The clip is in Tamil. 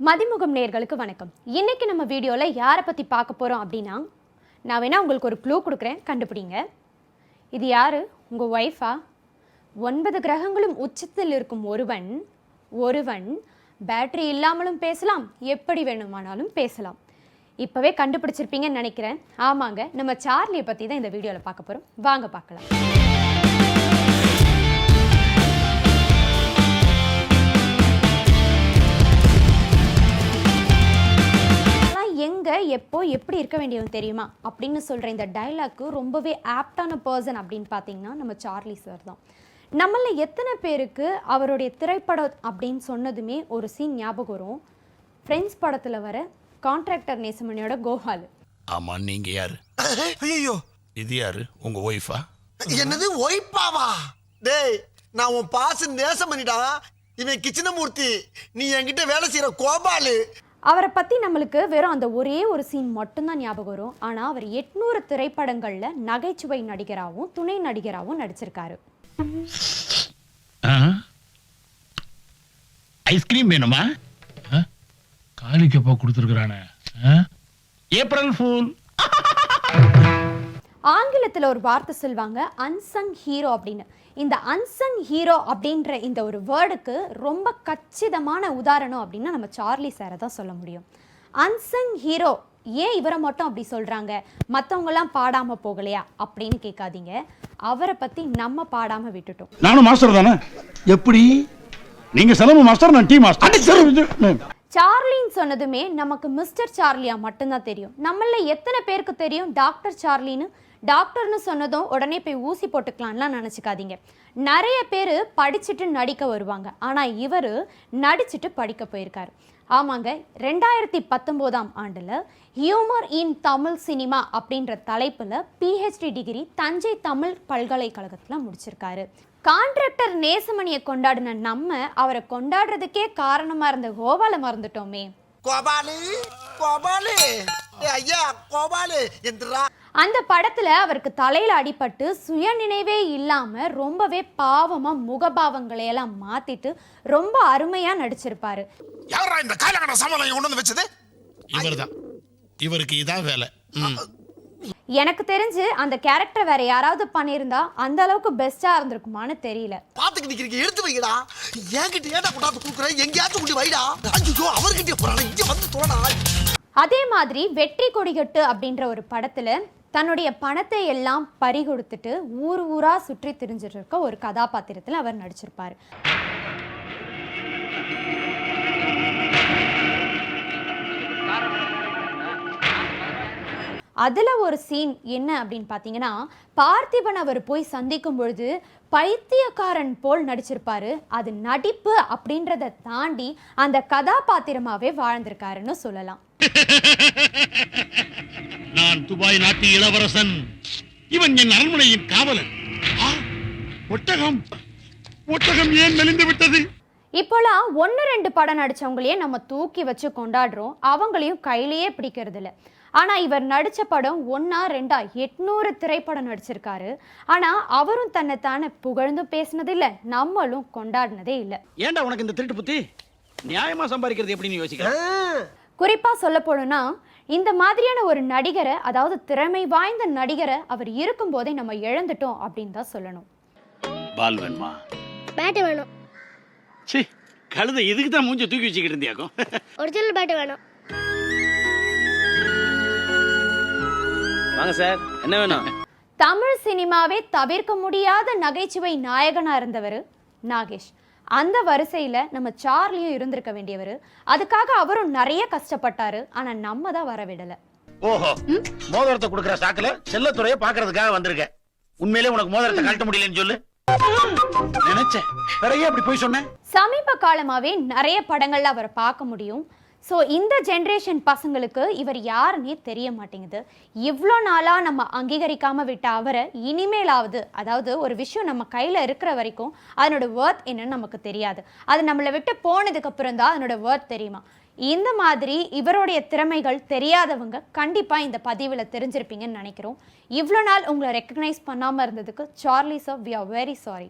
மதிமுகம் நேயர்களுக்கு வணக்கம். இன்னைக்கு நம்ம வீடியோல யாரை பத்தி பார்க்க போறோம் அப்படின்னா, நான் வேணா உங்களுக்கு ஒரு க்ளூ கொடுக்குறேன், கண்டுபிடிங்க. இது யாரு? உங்க ஒய்ஃபா? 9 கிரகங்களும் உச்சத்தில் இருக்கும் ஒருவன் பேட்டரி இல்லாமலும் பேசலாம், எப்படி வேணுமானாலும் பேசலாம். இப்பவே கண்டுபிடிச்சிருப்பீங்கன்னு நினைக்கிறேன். ஆமாங்க, நம்ம சார்லியை பத்தி தான் இந்த வீடியோல பார்க்க போறோம். வாங்க பார்க்கலாம். எங்க எப்போ எப்படி இருக்க வேண்டியவன் தெரியுமா அப்படின்னு சொல்ற இந்த டைலாக்கு ரொம்பவே ஆப்டான பர்சன் அப்படின்னு பார்த்தீங்கன்னா நம்ம சார்லி சார் தான். நம்மள எத்தனை பேருக்கு அவருடைய திரைப்படம் அப்படின்னு சொன்னதுமே ஒரு சீன் ஞாபகம் வரும்? ஃப்ரெண்ட்ஸ் படத்துல வர கான்ட்ராக்டர் நேசமணியோட கோபால். ஆமா, நீங்க யாரு? ஐயோ, இது யாரு? உங்க ஒய்ஃபா? என்னது ஒய்ஃபாவா? டேய், நான் உன் பாச நேசமணிடா. இவன் கிச்சனமூர்த்தி, நீ என்கிட்ட வேலை செய்யற கோபாலு. அவரை பற்றி நம்மளுக்கு வெறும் அந்த ஒரே ஒரு சீன் மட்டும்தான் ஞாபகம் வரும். ஆனால் அவர் 800 திரைப்படங்களில் நகைச்சுவை நடிகராகவும் துணை நடிகராகவும் நடிச்சிருக்காரு. ஐஸ்கிரீம் வேணுமா? காலிக்கப்பா கொடுத்துருக்கானே. April fool. ஆங்கிலத்தில் ஒரு வார்த்தை சொல்லுவாங்க, அன்சங் ஹீரோ அப்படின்னு. இந்த அன்சங் ஹீரோ அப்படின்ற இந்த ஒரு வேர்டுக்கு ரொம்ப கச்சிதமான உதாரணம் அப்படின்னா நம்ம சார்லி சாரை தான் சொல்ல முடியும். அன்சங் ஹீரோ, ஏன் இவரை மட்டும் அப்படி சொல்கிறாங்க, மற்றவங்களாம் பாடாமல் போகலையா அப்படின்னு கேட்காதீங்க. அவரை பற்றி நம்ம பாடாமல் விட்டுட்டோம். நானும் மாஸ்டர் தானே. எப்படி? நீங்க செலவு மாஸ்டர், நான் டீ மாஸ்டர். சார்லின்னு சொன்னதுமே நமக்கு மிஸ்டர் சார்லியா மட்டும்தான் தெரியும். நம்மள எத்தனை பேருக்கு தெரியும் டாக்டர் சார்லின்னு? டாக்டர்னு சொன்னதும் உடனே போய் ஊசி போட்டுக்கலாம்லாம் நினச்சிக்காதீங்க. நிறைய பேர் படிச்சுட்டு நடிக்க வருவாங்க, ஆனால் இவர் நடிச்சுட்டு படிக்க போயிருக்காரு. ஆமாங்க, 2019ஆம் ஆண்டில் ஹியூமர் இன் தமிழ் சினிமா அப்படின்ற தலைப்பில் PhD டிகிரி தஞ்சை தமிழ் பல்கலைக்கழகத்தில் முடிச்சிருக்காரு. கான்ட்ராக்டர் நேசமணியை கொண்டாடின நம்ம அவரை கொண்டாடுறதுக்கே காரணமாக இருந்த கோபாலை மறந்துட்டோமே. கோபாலு கோபாலு, ஐயா கோபாலு எந்திரா. அந்த படத்துல அவருக்கு தலையில அடிபட்டு சுய நினைவே இல்லாம ரொம்பவே பாவமா முகபாவங்களை எல்லாம் மாத்திட்டு ரொம்ப அருமையா நடிச்சிருப்பாரு. யாரா இந்த காலகட்ட சமாளம் கொண்டு வந்து வச்சது? இவர்தான். இவருக்கு இதான் வேலை. எனக்கு தெரிஞ்சு அந்த கேரக்டர் வேற யாராவது பண்ணியிருந்தா அந்த அளவுக்கு பெஸ்டா இருந்திருக்குமான்னு தெரியல. பாத்துக்கு நிக்கிறீங்க, எடுத்து வைங்கடா. என்கிட்ட ஏடா கொண்டாந்து குடுக்குறேன், எங்கயாச்சும் கொண்டு வைடா. ஐயோ, அவர்கிட்ட போறானே, இங்க வந்து தோணா. அதே மாதிரி வெற்றி கொடிகட்டு அப்படின்ற ஒரு படத்துல தன்னுடைய பணத்தை எல்லாம் பறி கொடுத்துட்டு ஊர் ஊரா சுற்றி திரிஞ்சிட்டு இருக்க ஒரு கதாபாத்திரத்தில் அவர் நடிச்சிருப்பாரு. அதுல ஒரு சீன் என்ன அப்படின்னு பாத்தீங்கன்னா, பார்த்திபன் அவர் போய் சந்திக்கும் பொழுது பைத்தியக்காரன் போல் நடிச்சிருப்பாரு. அது நடிப்பு அப்படின்றத தாண்டி அந்த கதாபாத்திரமாவே வாழ்ந்திருக்காருன்னு சொல்லலாம். நான் துபாய் நாட்டு இளவரசன், இவன் என் அரண்மனையின் காவலன். ஒட்டகம் ஒட்டகம் ஏன் மெலிந்து விட்டது? இப்போலாம் 1-2 படம் நடிச்சவங்களையே நம்ம தூக்கி வச்சு கொண்டாடுறோம், அவங்களையும் கையிலேயே பிடிக்கிறது இல்லை. ஆனா இவர் நடிச்ச படம் 1-2 800 திரைப்படம் நடிச்சிருக்காரு. ஆனா அவரும் தன்னைத்தானே புகழ்ந்து பேசினது இல்ல, நம்மளும் கொண்டாடினதே இல்ல. ஏன்டா உனக்கு இந்த திருட்டு புத்தி? நியாயமா சம்பாதிக்கிறது எப்படின்னு யோசிக்கிற? குறிப்பா சொல்ல போனோம்னா, இந்த மாதிரியான ஒரு நடிகரை, அதாவது திறமை வாய்ந்த நடிகரை அவர் இருக்கும் போதே நம்ம இழந்துட்டோம் அப்படின்னு தான் சொல்லணும். பால் வேணுமா? பேட் வேணும். சீ, கழுதை இதுக்கு தான் மூஞ்ச தூக்கி வச்சுக்கிட்டு இருந்தியாக்கும். ஒரிஜினல் பேட் வேணும். வாங்க சார், என்ன வேணும்? தமிழ் சினிமாவே தவிர்க்க முடியாத நகைச்சுவை நாயகனா இருந்தவர் நாகேஷ். அந்த வரிசையில நம்ம சார்லியும் இருந்திருக்க வேண்டியவர். அதுக்காக அவரும் நிறைய கஷ்டப்பட்டாரு, ஆனா நம்ம தான் வர விடல. ஓஹோ, மோதிரத்தை கொடுக்கிற சாக்குல செல்லத்துறைய பாக்குறதுக்காக வந்திருக்க. உண்மையிலே உனக்கு மோதிரத்தை கழட்ட முடியலன்னு சொல்லு. நினைச்சேன், பிறகு அப்படி போய் சொன்னேன். சமீப காலமாவே நிறைய படங்கள்ல அவரை பார்க்க முடியும். ஸோ இந்த ஜென்ரேஷன் பசங்களுக்கு இவர் யாருன்னே தெரிய மாட்டேங்குது. இவ்வளோ நாளாக நம்ம அங்கீகரிக்காமல் விட்ட அவரை இனிமேலாவது, அதாவது ஒரு விஷயம் நம்ம கையில் இருக்கிற வரைக்கும் அதனோட வேர்த் என்னன்னு நமக்கு தெரியாது. அது நம்மளை விட்டு போனதுக்கு அப்புறம் தான் அதனோட வேர்த் தெரியுமா. இந்த மாதிரி இவருடைய திறமைகள் தெரியாதவங்க கண்டிப்பாக இந்த பதிவில் தெரிஞ்சிருப்பீங்கன்னு நினைக்கிறோம். இவ்வளோ நாள் உங்களை ரெக்கக்னைஸ் பண்ணாமல் இருந்ததுக்கு Charlie sir, we are very sorry.